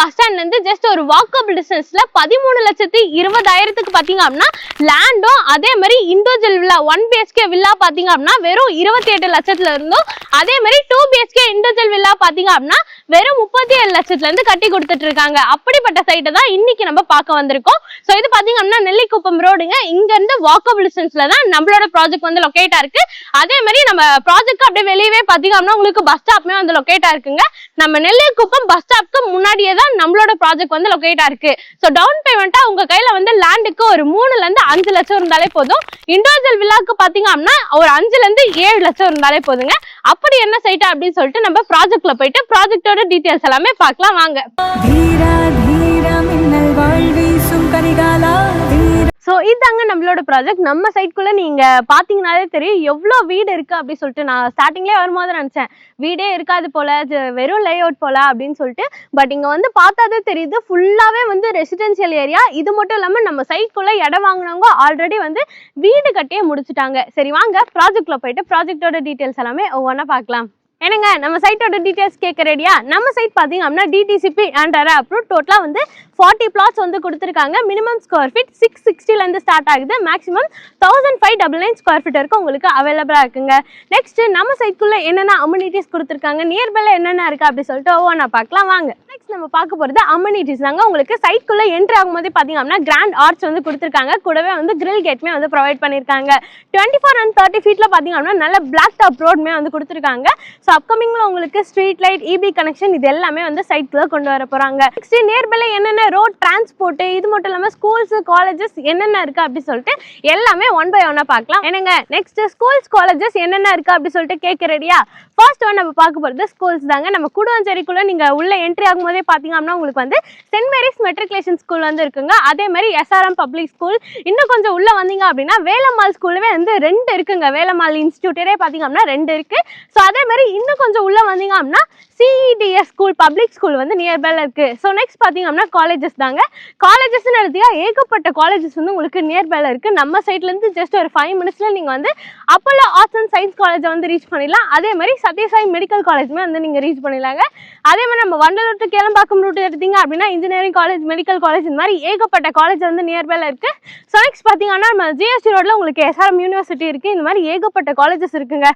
Bus ஸ்டாண்ட்ல இருந்து just ஒரு வாக்கபிள் டிஸ்டன்ஸ்ல 13,20,000க்கு பாத்தீங்க அப்படின்னா லேண்டும், அதே மாதிரி இண்டிவிஜுவல் வில்லா 1 BHK வில்லா பாத்தீங்க அப்படின்னா வெறும் 28 லட்சத்துல இருந்தும், அதே மாதிரி 2 BHK இண்டிவிஜுவல் வில்லா பாத்தீங்க அப்படின்னா வெறும் 37 லட்சத்துல இருந்து கட்டி கொடுத்துட்டு இருக்காங்க. அப்படிப்பட்ட சைட்டை தான் இன்னைக்கு நம்ம பார்க்க வந்திருக்கோம். சோ இது பாத்தீங்க அப்படின்னா நெல்லிக்குப்பம் ரோடுங்க. இங்க இருந்து வாக்கபிள் டிஸ்டன்ஸ்ல தான் நம்மளோட ப்ராஜெக்ட் வந்து லொகேட்டா இருக்கு. அதே மாதிரி நம்ம ப்ராஜெக்ட் அப்படியே வெளியவே பாத்தீங்க அப்படின்னா உங்களுக்கு பஸ் ஸ்டாப்மே வந்து லொகேட்டா இருக்குங்க. நம்ம நெல்லிக்குப்பம் பஸ் ஸ்டாப்க்கு முன்னாடியே தான் நம்மளோட ப்ராஜெக்ட் வந்து லொகேட்டா இருக்கு. சோ டவுன் பேமெண்டா உங்க கையில வந்து லேண்டுக்கு ஒரு 3ல இருந்து 5 லட்சம் இருந்தாலே போதும். இண்டிவிஜுவல் வில்லாக்கு பாத்தீங்க அப்படின்னா ஒரு 5ல இருந்து 7 லட்சம் இருந்தாலே போதுங்க. அப்படி என்ன சைட் அப்படின்னு சொல்லிட்டு நம்ம ப்ராஜெக்ட்ல போயிட்டு ப்ராஜெக்டோட டீடைல்ஸ் எல்லாமே பார்க்கலாம் வாங்க. ஸோ இதாங்க நம்மளோட ப்ராஜெக்ட். நம்ம சைட்குள்ள நீங்க பாத்தீங்கன்னாலே தெரியும் எவ்வளோ வீடு இருக்கு அப்படின்னு சொல்லிட்டு. நான் ஸ்டார்டிங்லேயே வரும்போது நினைச்சேன் வீடே இருக்காது போல, வெறும் லே அவுட் போல அப்படின்னு சொல்லிட்டு. பட் இங்க வந்து பார்த்தாதே தெரியுது ஃபுல்லாவே வந்து ரெசிடென்சியல் ஏரியா. இது மட்டும் இல்லாம நம்ம சைட்குள்ள இடம் வாங்கினவங்க ஆல்ரெடி வந்து வீடு கட்டியே முடிச்சுட்டாங்க. சரி வாங்க ப்ராஜெக்ட்ல போயிட்டு ப்ராஜெக்டோட டீடைல்ஸ் எல்லாமே ஒவ்வொன்றா பார்க்கலாம். என்னங்க நம்ம சைட்டோட டீடைல்ஸ் கேட்க ரெடியா? நம்ம சைட் பாத்தீங்க அப்படின்னா டிடிசிபி அண்ட் அப்ரூவ் டோட்டலா வந்து 40 plots வந்து கொடுத்துருக்காங்க. மினிமம் ஸ்கொயர் ஃபீட் 660ல இருந்து ஸ்டார்ட் ஆகுது. மேக்ஸிமம் 1599 ஸ்கொயர் ஃபீட் வரைக்கும் உங்களுக்கு அவைலபிளா இருக்குங்க. நெக்ஸ்ட் நம்ம சைட்குள்ள என்னென்ன அம்யூனிட்டிஸ் கொடுத்துருக்காங்க, நியர்பைல என்னென்ன இருக்கு அப்படி சொல்லிட்டு ஒவ்வொன்றா பார்க்கலாம் வாங்க. நெக்ஸ்ட் நம்ம பார்க்க போறது அம்யூனிட்டிஸ் தாங்க. உங்களுக்கு சைட்குள்ள என்ட்ரி ஆகும்போது பாத்தீங்க அப்படின்னா கிராண்ட் ஆர்ச் வந்து கொடுத்துருக்காங்க. கூடவே வந்து கிரில் கேட்மே வந்து ப்ரொவைட் பண்ணிருக்காங்க. 24 and 30 ஃபீட்ல பாத்தீங்க அப்படின்னா நல்ல பிளாக் டாப் ரோடுமே வந்து கொடுத்துருக்காங்க. ஸோ அப்கமிங்ல உங்களுக்கு ஸ்ட்ரீட் லைட், இபி கனெக்ஷன் இது எல்லாமே வந்து சைட்ல கொண்டு வர போறாங்க. நெக்ஸ்ட் நியர்பைல என்னென்ன ரோட் டிரான்ஸ்போர்ட், இது மட்டும் இல்லாம ஸ்கூல்ஸ் காலேஜஸ் என்னென்ன இருக்கு அப்படி சொல்லிட்டு எல்லாமே 1 by 1 பார்க்கலாம். என்னங்க நெக்ஸ்ட் ஸ்கூல்ஸ் காலேஜஸ் என்னென்ன இருக்கு அப்படி சொல்லிட்டு கேட்க ரெடியா? ஃபர்ஸ்ட் ஒன் நம்ம பார்க்க போறது ஸ்கூல்ஸ் தாங்க. நம்ம கூடுவாஞ்சேரிக்குள்ள நீங்க உள்ள என்ட்ரி ஆகும்போதே பாத்தீங்க அப்படின்னா உங்களுக்கு வந்து சென்ட் மேரிஸ் மெட்ரிகுலேஷன் ஸ்கூல் வந்து இருக்குங்க. அதே மாதிரி SRM பப்ளிக் ஸ்கூல். இன்னும் கொஞ்சம் உள்ள வந்தீங்க அப்படின்னா வேலம்மாள் ஸ்கூல்வே வந்து 2 இருக்குங்க. வேலம்மாள் இன்ஸ்டிடியூட்டே பாத்தீங்க அப்படின்னா 2 இருக்கு. ஸோ அதே மாதிரி இன்னும் கொஞ்சம் உள்ள வந்தீங்க அப்படின்னா CEDS ஸ்கூல் பப்ளிக் ஸ்கூல் வந்து நியர்பைல இருக்கு. ஸோ நெக்ஸ்ட் பாத்தீங்க அப்படின்னா காலேஜஸ் தாங்க. காலேஜஸ்ன்னு எடுத்தியா ஏகப்பட்ட காலேஜஸ் வந்து உங்களுக்கு நியர்பைல இருக்கு. நம்ம சைட்ல இருந்து ஜஸ்ட் ஒரு 5 மினிட்ஸ்ல நீங்க வந்து அப்போலோ ஆர்ட்ஸ் அண்ட் சயின்ஸ் காலேஜை வந்து ரீச் பண்ணிடலாம். அதே மாதிரி சத்யசாய் மெடிக்கல் காலேஜுமே வந்து நீங்க ரீச் பண்ணிடலாங்க. அதே மாதிரி நம்ம வண்டலூர் டு கேளம்பாக்கம் ரூட் எடுத்தீங்க அப்படின்னா இன்ஜினியரிங் காலேஜ், மெடிக்கல் காலேஜ், இந்த மாதிரி ஏகப்பட்ட காலேஜ் வந்து நியர்பைல இருக்கு. ஸோ நெக்ஸ்ட் பாத்தீங்கன்னா நம்ம GST ரோட்ல உங்களுக்கு SRM யூனிவர்சிட்டி இருக்கு. இந்த மாதிரி ஏகப்பட்ட காலேஜஸ் இருக்குங்க.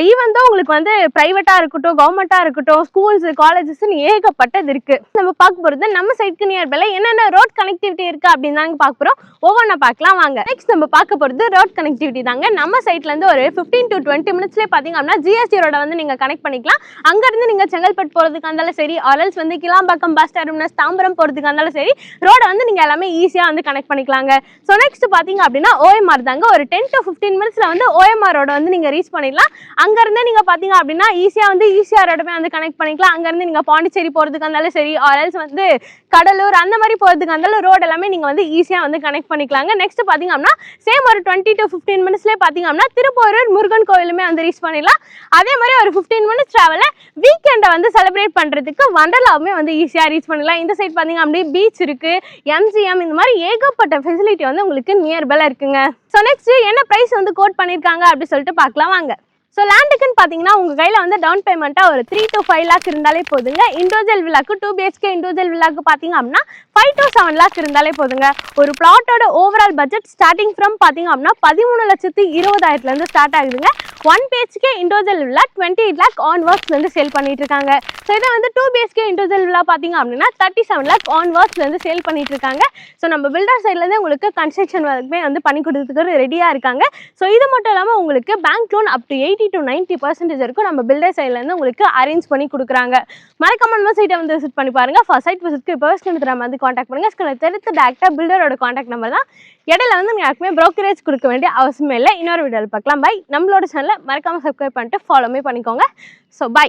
ஈவன் தான் உங்களுக்கு வந்து பிரைவேட்டா இருக்கட்டும், கவர்மெண்டா இருக்கட்டும், ஸ்கூல்ஸ் காலேஜஸ் ஏகப்பட்டது இருக்கு. நம்ம பார்க்க போறது நம்ம சைட்க்கு நியர்பைல என்னென்ன ரோட் கனெக்டிவிட்டி இருக்கு அப்படின்னு தாங்க பார்க்க போறோம். ஒவ்வொன்றா பார்க்கலாம் வாங்க. நெக்ஸ்ட் நம்ம பார்க்க போறது ரோட் கனெக்டிவிட்டி தாங்க. நம்ம சைட்ல இருந்து ஒரு 15 to 20 மினிட்ஸ்லேயே பாத்தீங்க அப்படின்னா GST ரோட வந்து நீங்க கனெக்ட் பண்ணிக்கலாம். அங்க இருந்து நீங்க செங்கல்பட்டு போறதுக்கு இருந்தாலும் சரி, ஆர்எல்ஸ் வந்து கிளாம்பாக்கம் பஸ் டெர்மினஸ் தாம்பரம் போறதுக்கு இருந்தாலும் சரி, ரோட வந்து நீங்க எல்லாமே ஈஸியா வந்து கனெக்ட் பண்ணிக்கலாங்க. ஸோ நெக்ஸ்ட் பாத்தீங்க அப்படின்னா OMR தாங்க. ஒரு 10 to 15 மினிட்ஸ்ல வந்து OMR ரோட வந்து நீங்க ரீச் பண்ணிடலாம். அங்க இருந்து நீங்க பாத்தீங்க அப்படின்னா ஈஸியா வந்து ECR ரோடமே வந்து கனெக்ட் பண்ணிக்கலாம். அங்க இருந்து நீங்க பாண்டிச்சேரி போறதுக்கு இருந்தாலும் சரி, ஆர்எல்ஸ் வந்து கடலூர் அந்த மாதிரி போறதுக்கு இருந்தாலும் ரோடு எல்லாமே நீங்க வந்து ஈஸியா வந்து கனெக்ட் பண்ணிக்கலாங்க. நெக்ஸ்ட் பாத்தீங்க அப்படின்னா சேம் ஒரு 20 to 15 மினிட்ஸ்லேயே பாத்தீங்க அப்படின்னா திருப்பூர் முருகன் கோயிலுமே வந்து ரீச் பண்ணிடலாம். அதே மாதிரி ஒரு 15 மினிட்ஸ் டிராவல்ல வீக்கெண்டை வந்து செலிப்ரேட் பண்றதுக்கு வண்டர்லாவுமே வந்து ஈஸியா ரீச் பண்ணலாம். இந்த சைட் பாத்தீங்க அப்படியே பீச் இருக்கு, MGM, இந்த மாதிரி ஏகப்பட்ட ஃபெசிலிட்டி வந்து உங்களுக்கு நியர்பைல இருக்குங்க. ஸோ நெக்ஸ்ட் என்ன பிரைஸ் வந்து கோட் பண்ணிருக்காங்க அப்படி சொல்லிட்டு பார்க்கலாம் வாங்க. ஸோ லேண்டுக்குன்னு பார்த்தீங்கன்னா உங்கள் கையில் வந்து டவுன் பேமெண்ட்டாக ஒரு 3 to 5 லேக் இருந்தாலே போதுங்க. இண்டிவிஜுவல் வில்லாக்கு 2 BHK இண்டிவிஜுவல் வில்லாக்கு பார்த்தீங்க அப்படின்னா 5 to 7 லேக் இருந்தாலே போதுங்க. ஒரு பிளாட்டோட ஓவரால் பட்ஜெட் ஸ்டார்டிங் ஃப்ரம் பார்த்தீங்க அப்படின்னா 13,20,000 ஸ்டார்ட் ஆகுதுங்க. 1 BHK இண்டிவிஜுவல் வில்லா 28 லேக் ஆன்வர்ட்ஸ்லேருந்து சேல் பண்ணிட்டு இருக்காங்க. ஸோ இதை வந்து 2 BHK இண்டிவிஜுவல் வில்லா பார்த்தீங்க அப்படின்னா 37 லேக் ஆன்வர்ட்ஸ்லேருந்து சேல் பண்ணிட்டு இருக்காங்க. ஸோ நம்ம பில்டர் சைட்லேருந்து உங்களுக்கு கன்ஸ்ட்ரக்ஷன் ஒர்க்குமே வந்து பண்ணி கொடுத்துருக்கு ரெடியாக இருக்காங்க. ஸோ இது மட்டும் இல்லாமல் உங்களுக்கு bank loan up to 80 to 90% இருக்கும் நம்ம பில்டர் சைட்ல இருந்து உங்களுக்கு அரேஞ்ச் பண்ணி கொடுக்குறாங்க. மறக்காம நம்ம சைட்டை வந்து விசிட் பண்ணி பாருங்க. ஃபர்ஸ்ட் சைட் விசிட்க்கு இப்போ நம்ம வந்து காண்டாக்ட் பண்ணுங்க. ஸ்கிரீன்ல தெரிஞ்ச டேரக்டா பில்டரோட காண்டாக்ட் நம்பர் தான். இடையில வந்து யாருக்குமே ப்ரோக்கரேஜ் கொடுக்க வேண்டிய அவசியமே இல்லை. இன்னொரு வீடியோவில் பார்க்கலாம். பை. நம்மளோட சேனலை மறக்காம சப்ஸ்கிரைப் பண்ணிட்டு ஃபாலோமே பண்ணிக்கோங்க. So by.